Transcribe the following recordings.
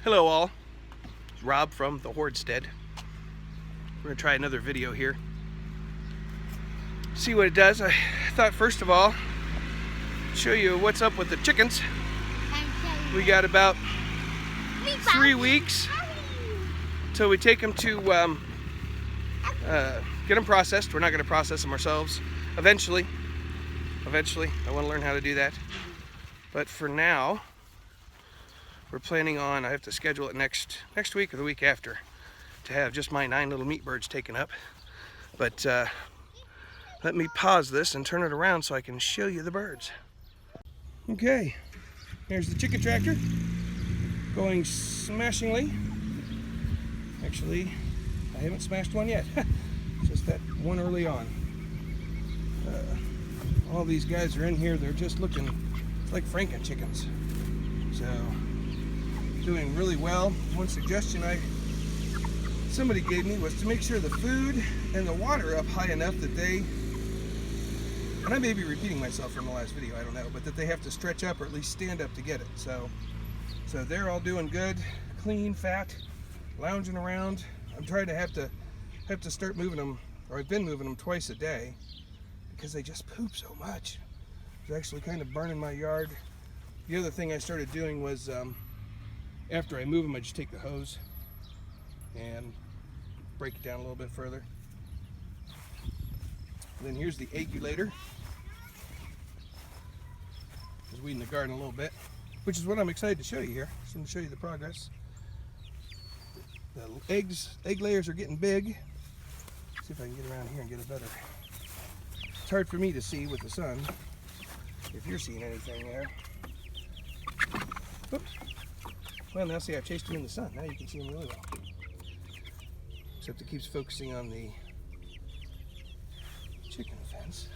Hello all, it's Rob from the Hordestead. We're going to try another video here. See what it does. I thought first of all, show you what's up with the chickens. We got about 3 weeks till we take them to get them processed. We're not going to process them ourselves. Eventually, I want to learn how to do that. But for now, we're planning on, I have to schedule it next week or the week after to have just my 9 little meat birds taken up. But let me pause this and turn it around so I can show you the birds. Okay, here's the chicken tractor going smashingly. Actually, I haven't smashed one yet. Just that one early on. All these guys are in here, they're just looking like Franken chickens. So, doing really well. One suggestion somebody gave me was to make sure the food and the water are up high enough that they, and I may be repeating myself from the last video, I don't know, but that they have to stretch up or at least stand up to get it. So they're all doing good, clean, fat, lounging around. I'm trying to have to start moving them, or I've been moving them twice a day because they just poop so much. It's actually kind of burning my yard. The other thing I started doing was after I move them, I just take the hose and break it down a little bit further. And then here's the aggulator. Just weeding the garden a little bit, which is what I'm excited to show you here. Just want to show you the progress. The egg layers are getting big. See if I can get around here and get a better. It's hard for me to see with the sun. If you're seeing anything there. Oops. Well, now see, I've chased them in the sun. Now you can see them really well. Except it keeps focusing on the chicken fence.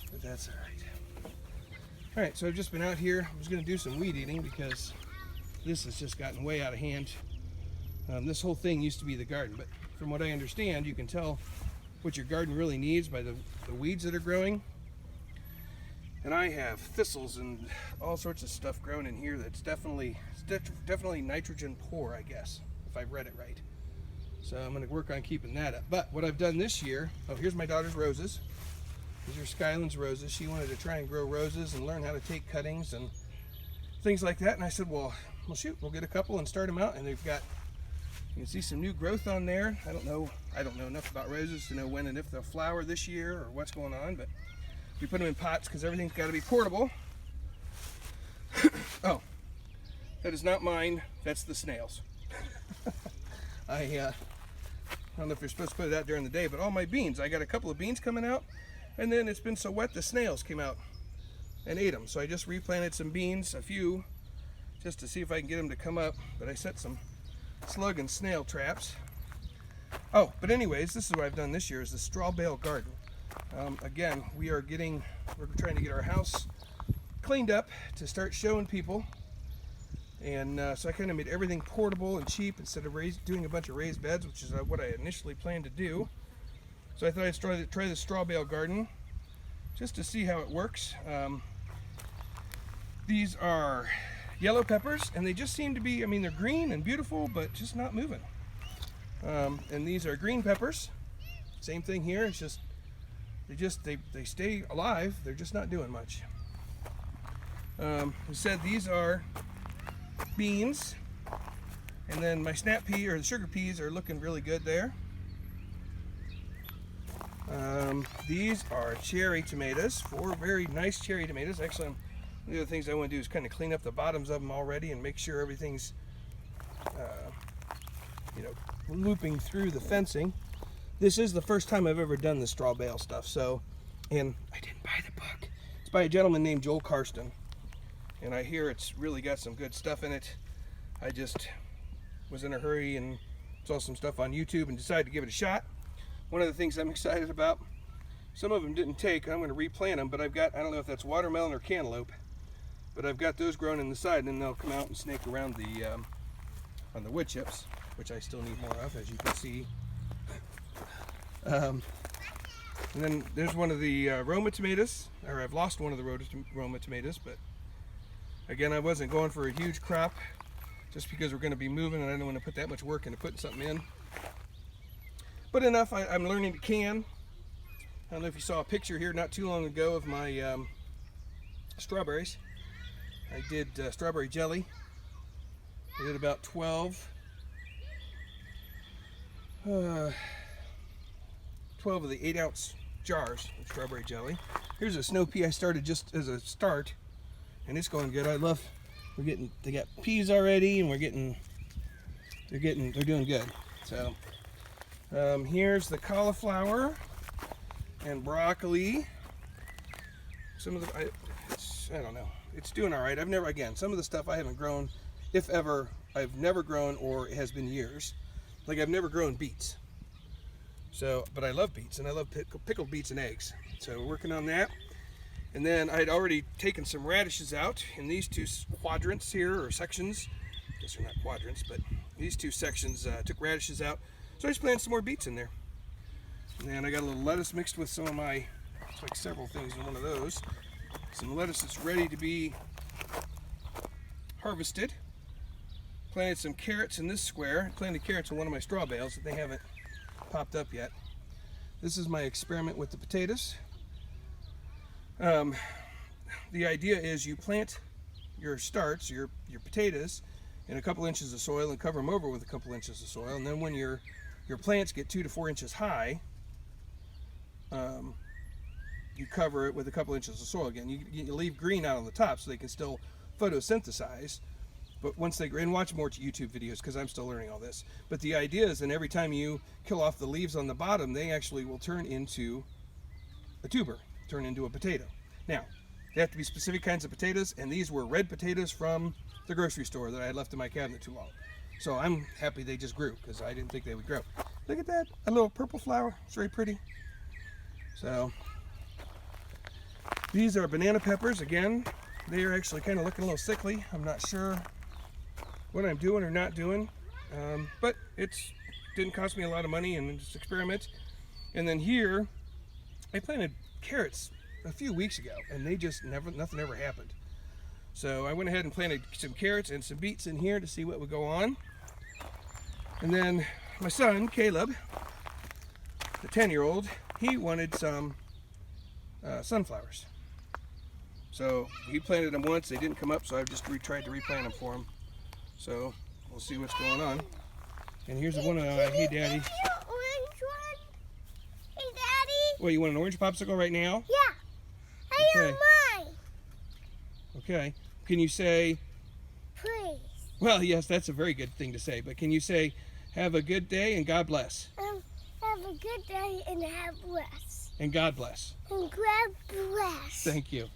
But that's all right. All right, so I've just been out here. I was going to do some weed eating because this has just gotten way out of hand. This whole thing used to be the garden, but from what I understand, you can tell what your garden really needs by the weeds that are growing. And I have thistles and all sorts of stuff growing in here that's definitely nitrogen poor, I guess, if I've read it right. So I'm going to work on keeping that up. But what I've done this year, oh, here's my daughter's roses. These are Skyland's roses. She wanted to try and grow roses and learn how to take cuttings and things like that. And I said, well shoot, we'll get a couple and start them out. And they've got, you can see some new growth on there. I don't know enough about roses to know when and if they'll flower this year or what's going on, but we put them in pots because everything's got to be portable. Oh, that is not mine. That's the snails. I don't know if you're supposed to put it out during the day, but all my beans, I got a couple of beans coming out, and then it's been so wet the snails came out and ate them. So I just replanted some beans, a few, just to see if I can get them to come up. But I set some slug and snail traps. Oh, but anyways, this is what I've done this year is the straw bale garden. Again, we're trying to get our house cleaned up to start showing people, and so I kind of made everything portable and cheap instead of doing a bunch of raised beds, which is what I initially planned to do. So I thought I'd try the straw bale garden just to see how it works. These are yellow peppers, and they just seem to be, I mean, they're green and beautiful, but just not moving. And these are green peppers. Same thing here. It's just they stay alive. They're just not doing much. I said these are beans, and then my snap pea or the sugar peas are looking really good there. These are cherry tomatoes, 4 very nice cherry tomatoes. Actually, one of the other things I want to do is kind of clean up the bottoms of them already and make sure everything's looping through the fencing. This is the first time I've ever done the straw bale stuff, so, and I didn't buy the book. It's by a gentleman named Joel Karsten, and I hear it's really got some good stuff in it. I just was in a hurry and saw some stuff on YouTube and decided to give it a shot. One of the things I'm excited about, some of them didn't take, I'm going to replant them, but I've got, I don't know if that's watermelon or cantaloupe, but I've got those growing in the side, and then they'll come out and snake around on the wood chips, which I still need more of, as you can see. And then there's one of the Roma tomatoes, or I've lost one of the Roma tomatoes, but again, I wasn't going for a huge crop. just because we're going to be moving and I don't want to put that much work into putting something in. But enough, I'm learning to can. I don't know if you saw a picture here not too long ago of my strawberries. I did strawberry jelly. I did about 12 of the 8-ounce jars of strawberry jelly. Here's a snow pea I started just as a start, and it's going good. They got peas already, and they're doing good. So here's the cauliflower and broccoli. Some of the I don't know. It's doing all right. Some of the stuff I haven't grown, if ever. I've never grown, or it has been years. Like I've never grown beets. So, but I love beets, and I love pickled beets and eggs. So we're working on that. And then I'd already taken some radishes out in these two quadrants here, or sections. I guess they're not quadrants, but these two sections took radishes out. So I just planted some more beets in there. And then I got a little lettuce mixed with some of my, it's like several things in one of those. Some lettuce that's ready to be harvested. Planted some carrots in this square. Planted carrots in one of my straw bales that they haven't popped up yet. This is my experiment with the potatoes. The idea is you plant your starts, your potatoes, in a couple inches of soil and cover them over with a couple inches of soil. And then when your plants get 2 to 4 inches high, you cover it with a couple inches of soil again. You leave green out on the top so they can still photosynthesize. But once they, and watch more YouTube videos because I'm still learning all this. But the idea is, and every time you kill off the leaves on the bottom, they actually will turn into a tuber, turn into a potato. Now, they have to be specific kinds of potatoes, and these were red potatoes from the grocery store that I had left in my cabinet too long. So I'm happy they just grew because I didn't think they would grow. Look at that, a little purple flower. It's very pretty. So these are banana peppers. Again, they are actually kind of looking a little sickly. I'm not sure what I'm doing or not doing, but it didn't cost me a lot of money and just experiment. And then here, I planted carrots a few weeks ago, and they just nothing ever happened. So I went ahead and planted some carrots and some beets in here to see what would go on. And then my son, Caleb, the 10-year-old, he wanted some sunflowers. So he planted them once, they didn't come up, so I've just tried to replant them for him. So we'll see what's going on. And here's one, hey Daddy. Orange one? Hey Daddy? Well, you want an orange popsicle right now? Yeah. I want mine. Okay. Can you say, please? Well, yes, that's a very good thing to say, but can you say, have a good day and God bless? Have a good day and have bless. And God bless. And God bless. Thank you.